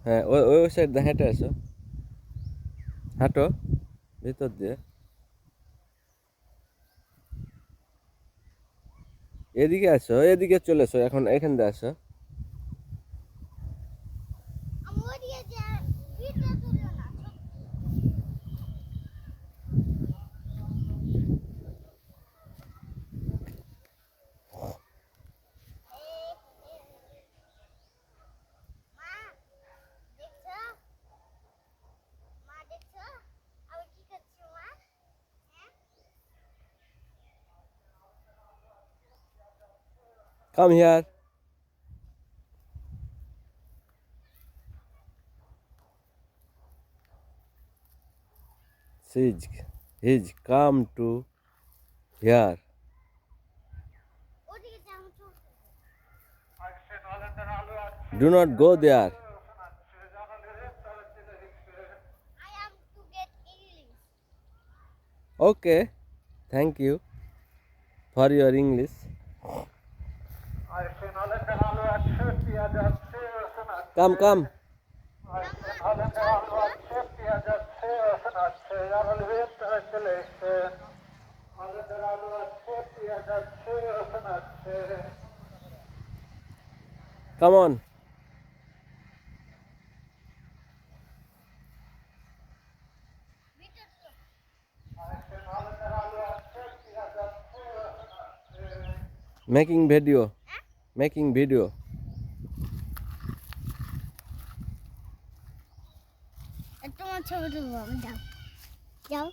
হ্যাঁ, ওই সাইড দিয়ে হেঁটে আসো, হাঁটো ভিতর দিয়ে। এদিকে আসো, এদিকে চলে এসো, এখন এখান দিয়ে আসো। Come here. He's come to here. Do not go there. Okay, thank you for your English. Come, come. Come on. Making video. Making video. তোমার ছবি তুলবো আমি যাও যাও